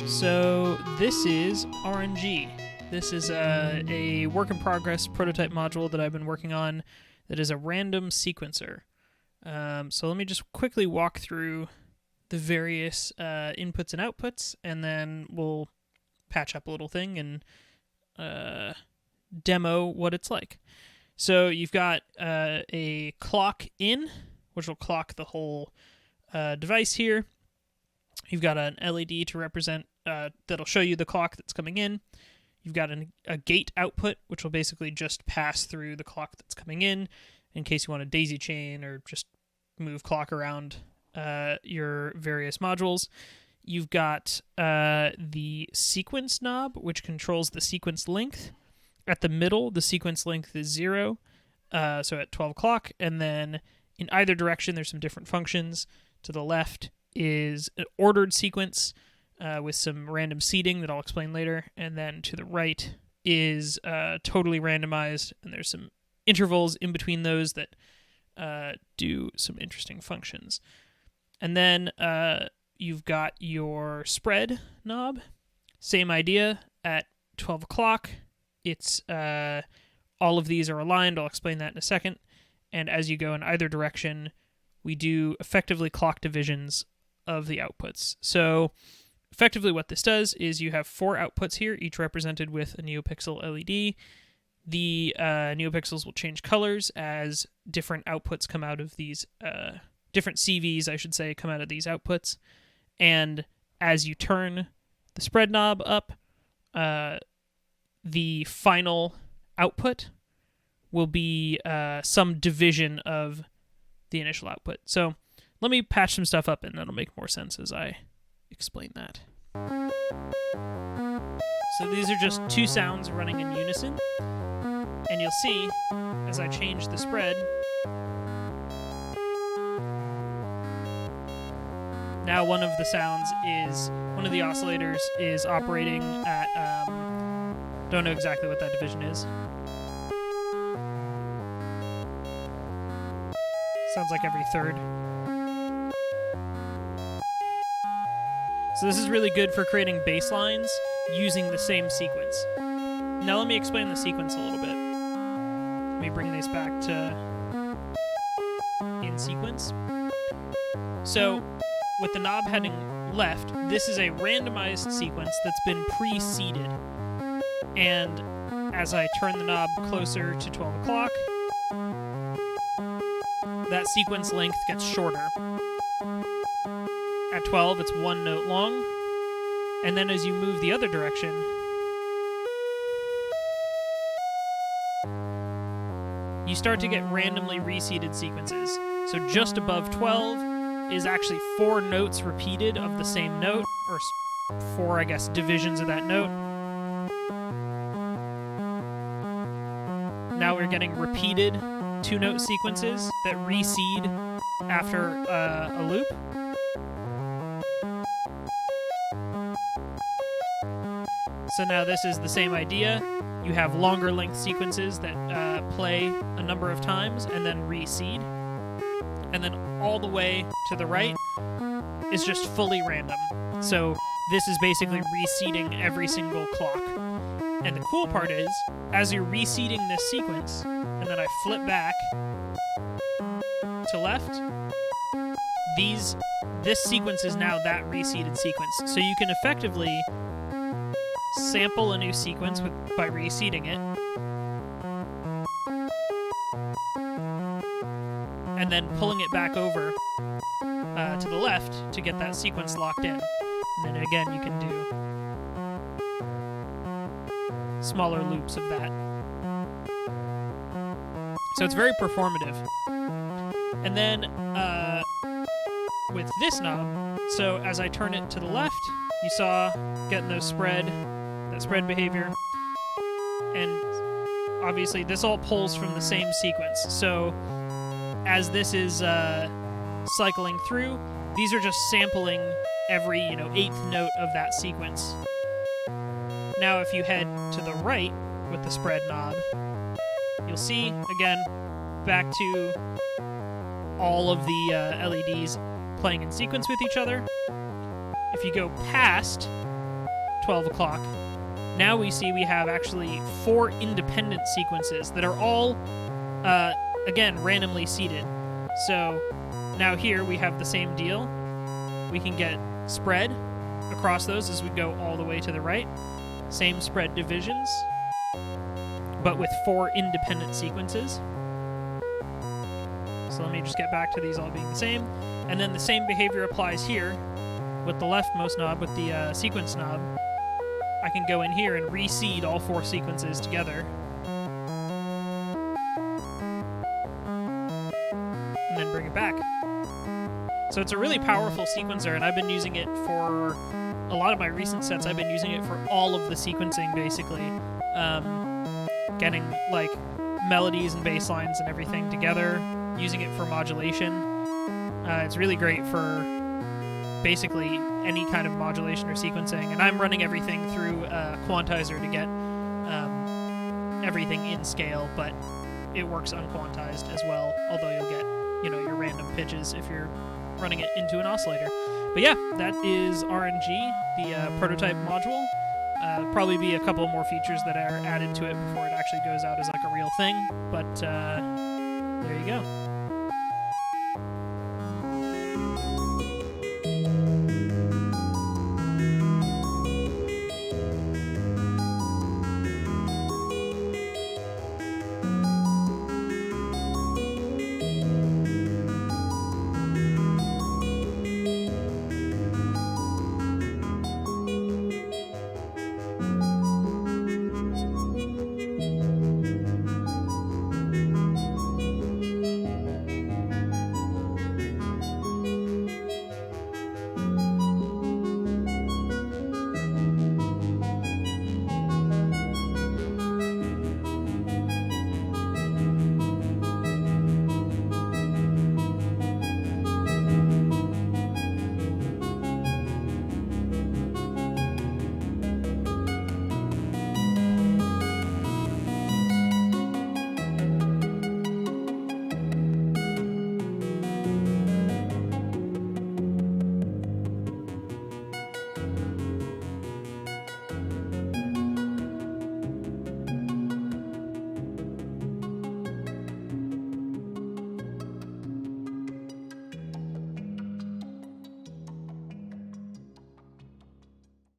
So this is RNG. This is a work-in-progress prototype module that I've been working on that is a random sequencer. So let me just quickly walk through the various inputs and outputs, and then we'll patch up a little thing and demo what it's like. So you've got a clock in, which will clock the whole device here. You've got an LED to represent, that'll show you the clock that's coming in. You've got a gate output, which will basically just pass through the clock that's coming in case you want to daisy chain or just move clock around your various modules. You've got the sequence knob, which controls the sequence length. At the middle, the sequence length is 0, so at 12 o'clock. And then in either direction, there's some different functions. To the left is an ordered sequence with some random seeding that I'll explain later. And then to the right is totally randomized, and there's some intervals in between those that do some interesting functions. And then you've got your spread knob. Same idea at 12 o'clock. It's all of these are aligned. I'll explain that in a second. And as you go in either direction, we do effectively clock divisions of the outputs. So effectively what this does is you have 4 outputs here, each represented with a neopixel LED. The neopixels will change colors as different outputs come out of these, different CVs, I should say, come out of these outputs. And as you turn the spread knob up, the final output will be some division of the initial output. So let me patch some stuff up, and that'll make more sense as I explain that. So these are just 2 sounds running in unison, and you'll see as I change the spread, now one of the oscillators is operating at, don't know exactly what that division is. Sounds like every third. So this is really good for creating bass lines using the same sequence. Now let me explain the sequence a little bit. Let me bring these back to in sequence. So with the knob heading left, this is a randomized sequence that's been pre-seeded. And as I turn the knob closer to 12 o'clock, that sequence length gets shorter. At 12, it's 1 note long. And then as you move the other direction, you start to get randomly reseeded sequences. So just above 12 is actually 4 notes repeated of the same note, or 4, I guess, divisions of that note. Now we're getting repeated 2-note sequences that reseed after a loop. So now this is the same idea. You have longer length sequences that play a number of times and then reseed. And then all the way to the right is just fully random. So this is basically reseeding every single clock. And the cool part is, as you're reseeding this sequence, and then I flip back to left, this sequence is now that reseeded sequence. So you can effectively sample a new sequence by reseeding it, and then pulling it back over to the left to get that sequence locked in. And then again, you can do smaller loops of that. So it's very performative. And then with this knob, so as I turn it to the left, you saw getting that spread behavior. And obviously this all pulls from the same sequence. So as this is cycling through, these are just sampling every 8th note of that sequence. Now if you head to the right with the spread knob, you'll see, again, back to all of the LEDs playing in sequence with each other. If you go past 12 o'clock, now we see we have actually 4 independent sequences that are all, again, randomly seeded. So now here we have the same deal. We can get spread across those as we go all the way to the right. Same spread divisions, but with 4 independent sequences. So let me just get back to these all being the same. And then the same behavior applies here with the leftmost knob, with the sequence knob. I can go in here and reseed all 4 sequences together. And then bring it back. So it's a really powerful sequencer, and I've been using it for a lot of my recent sets. I've been using it for all of the sequencing, basically. Getting, like, melodies and bass lines and everything together, using it for modulation. It's really great for basically any kind of modulation or sequencing, and I'm running everything through a quantizer to get everything in scale, but it works unquantized as well, although you'll get, you know, your random pitches if you're running it into an oscillator. But yeah, that is RNG, the prototype module. Probably be a couple more features that are added to it before it actually goes out as like a real thing, but there you go.